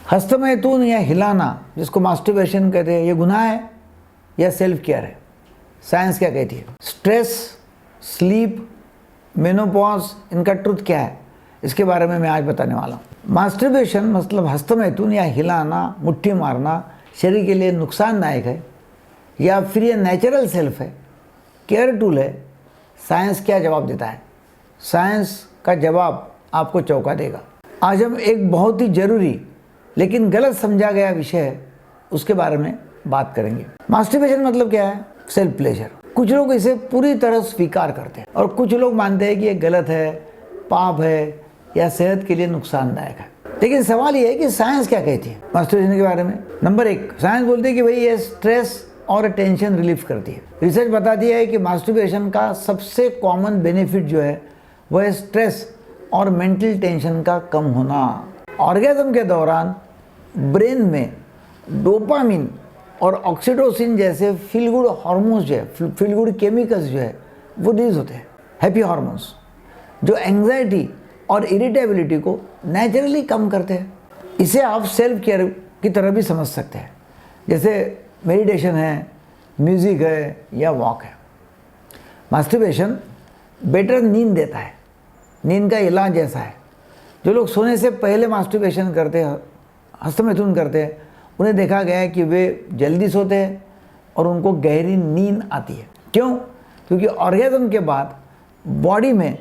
हस्तमैथुन या हिलाना जिसको मास्टरबेशन कहते हैं, ये गुनाह है या सेल्फ केयर है? साइंस क्या कहती है? स्ट्रेस, स्लीप, मेनोपॉज, इनका ट्रुथ क्या है, इसके बारे में मैं आज बताने वाला हूँ। मास्टरबेशन मतलब हस्तमैथुन या हिलाना, मुट्ठी मारना शरीर के लिए नुकसानदायक है या फिर ये नेचुरल सेल्फ है, केयर टूल है? साइंस क्या जवाब देता है? साइंस का जवाब आपको चौंका देगा। आज हम एक बहुत ही जरूरी लेकिन गलत समझा गया विषय है, उसके बारे में बात करेंगे। मास्टरबेशन मतलब क्या है? Self pleasure. कुछ लोग इसे पूरी तरह स्वीकार करते हैं और कुछ लोग मानते हैं कि ये गलत है, पाप है या सेहत के लिए नुकसानदायक है। लेकिन सवाल ये है कि साइंस क्या कहती है मास्टरबेशन के बारे में। नंबर 1, साइंस बोलती है कि भाई ये स्ट्रेस और टेंशन रिलीफ करती है। रिसर्च बताती है कि मास्टरबेशन का सबसे कॉमन बेनिफिट जो है वह है स्ट्रेस और मेंटल टेंशन का कम होना। ऑर्गेज्म के दौरान ब्रेन में डोपामिन और ऑक्सीटोसिन जैसे फील गुड हार्मोन्स जो है, फील गुड केमिकल्स जो है वो रिलीज होते हैं, हैप्पी हार्मोन्स, जो एंग्जाइटी और इरिटेबिलिटी को नेचुरली कम करते हैं। इसे आप सेल्फ केयर की तरह भी समझ सकते हैं, जैसे मेडिटेशन है, म्यूज़िक है या वॉक है। मास्टरबेशन बेटर नींद देता है, नींद का इलाज जैसा है। जो लोग सोने से पहले मास्टरबेशन करते हैं, हस्तमैथुन करते हैं, उन्हें देखा गया है कि वे जल्दी सोते हैं और उनको गहरी नींद आती है। क्यों? क्योंकि ऑर्गेज्म के बाद बॉडी में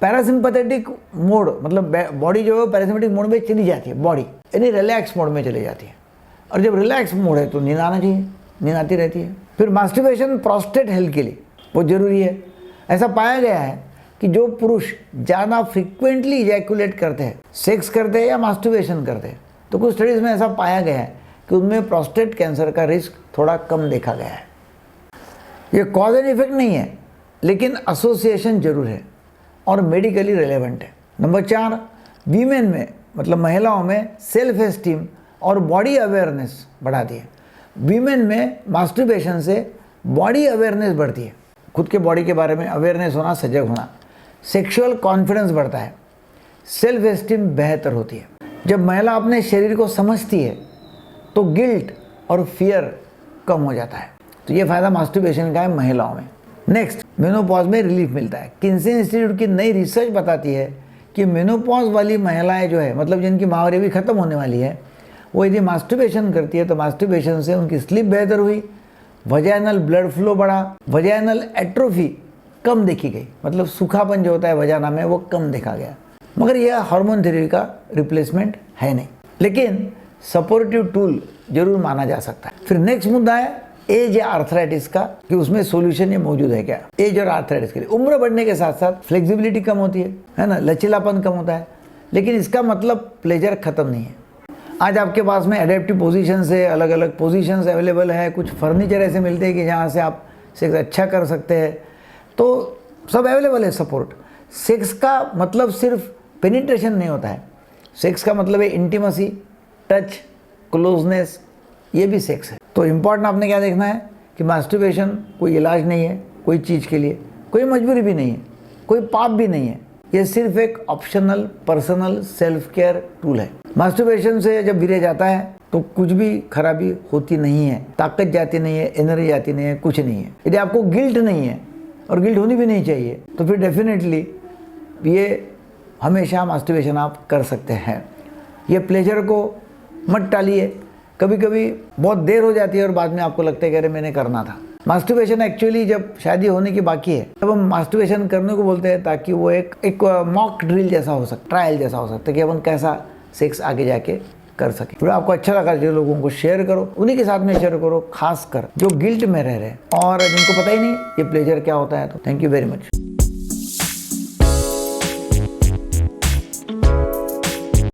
पैरासिम्पैथेटिक मोड, मतलब बॉडी जो है पैरासिम्पैथेटिक मोड में चली जाती है, बॉडी यानी रिलैक्स मोड में चली जाती है। और जब रिलैक्स मोड है तो नींद आना चाहिए, नींद आती रहती है। फिर मास्टरबेशन प्रोस्टेट हेल्थ के लिए बहुत ज़रूरी है। ऐसा पाया गया है कि जो पुरुष ज़्यादा फ्रिक्वेंटली इजैकुलेट करते हैं, सेक्स करते हैं या मास्टरबेशन करते हैं, तो कुछ स्टडीज़ में ऐसा पाया गया है कि उनमें प्रोस्टेट कैंसर का रिस्क थोड़ा कम देखा गया है। ये कॉज एंड इफेक्ट नहीं है, लेकिन एसोसिएशन जरूर है और मेडिकली रिलेवेंट है। नंबर 4, वीमेन में मतलब महिलाओं में सेल्फ एस्टीम और बॉडी अवेयरनेस बढ़ाती है। वीमेन में मास्टरबेशन से बॉडी अवेयरनेस बढ़ती है, खुद के बॉडी के बारे में अवेयरनेस होना, सजग होना। सेक्सुअल कॉन्फिडेंस बढ़ता है, सेल्फ एस्टीम बेहतर होती है। जब महिला अपने शरीर को समझती है तो गिल्ट और फियर कम हो जाता है। तो ये फ़ायदा मास्टरबेशन का है महिलाओं में। नेक्स्ट, मेनोपॉज में रिलीफ मिलता है। किन्सी इंस्टीट्यूट की नई रिसर्च बताती है कि मेनोपॉज वाली महिलाएं जो है, मतलब जिनकी माहवारी भी ख़त्म होने वाली है, वो यदि मास्टरबेशन करती है तो मास्टरबेशन से उनकी स्लीप बेहतर हुई, वजाइनल ब्लड फ्लो बढ़ा, वजाइनल एट्रोफी कम देखी गई, मतलब सूखापन जो होता है वजाना में वो कम देखा गया। मगर यह हार्मोन थेरेपी का रिप्लेसमेंट है नहीं, लेकिन सपोर्टिव टूल जरूर माना जा सकता है। फिर नेक्स्ट मुद्दा है एज या आर्थराइटिस का, कि उसमें सॉल्यूशन ये मौजूद है क्या। एज और आर्थराइटिस के लिए उम्र बढ़ने के साथ साथ फ्लेक्सिबिलिटी कम होती है ना, लचीलापन कम होता है, लेकिन इसका मतलब प्लेजर खत्म नहीं है। आज आपके पास में एडेप्टिव पोजीशन से अलग अलग पोजीशंस अवेलेबल है, कुछ फर्नीचर ऐसे मिलते हैं कि जहाँ से आप सेक्स अच्छा कर सकते हैं, तो सब अवेलेबल है सपोर्ट। सेक्स का मतलब सिर्फ पेनिट्रेशन नहीं होता है, सेक्स का मतलब है इंटीमेसी, टच, क्लोजनेस, ये भी सेक्स है। तो इम्पॉर्टेंट आपने क्या देखना है कि मास्टरबेशन कोई इलाज नहीं है कोई चीज़ के लिए, कोई मजबूरी भी नहीं है, कोई पाप भी नहीं है, ये सिर्फ एक optional personal self care tool है। मास्टरबेशन से जब गिरे जाता है तो कुछ भी खराबी होती नहीं है, ताकत जाती नहीं है, एनर्जी जाती नहीं है, कुछ नहीं है। यदि आपको गिल्ट नहीं है और गिल्ट होनी भी नहीं चाहिए तो फिर डेफिनेटली ये हमेशा मास्टरबेशन आप कर सकते हैं। ये प्लेजर को मत टालिए। कभी कभी बहुत देर हो जाती है और बाद में आपको लगता है कि अरे मैंने करना था। मास्टरबेशन एक्चुअली जब शादी होने की बाकी है तब हम मास्टरबेशन करने को बोलते हैं, ताकि वो एक मॉक ड्रिल जैसा हो सकता, ट्रायल जैसा हो सकता है कि अपन कैसा सेक्स आगे जाके कर सके। तो आपको अच्छा लगा जो लोगों को शेयर करो, उन्हीं के साथ में शेयर करो, खासकर जो गिल्ट में रह रहे हैं और जिनको पता ही नहीं ये प्लेजर क्या होता है। तो थैंक यू वेरी मच।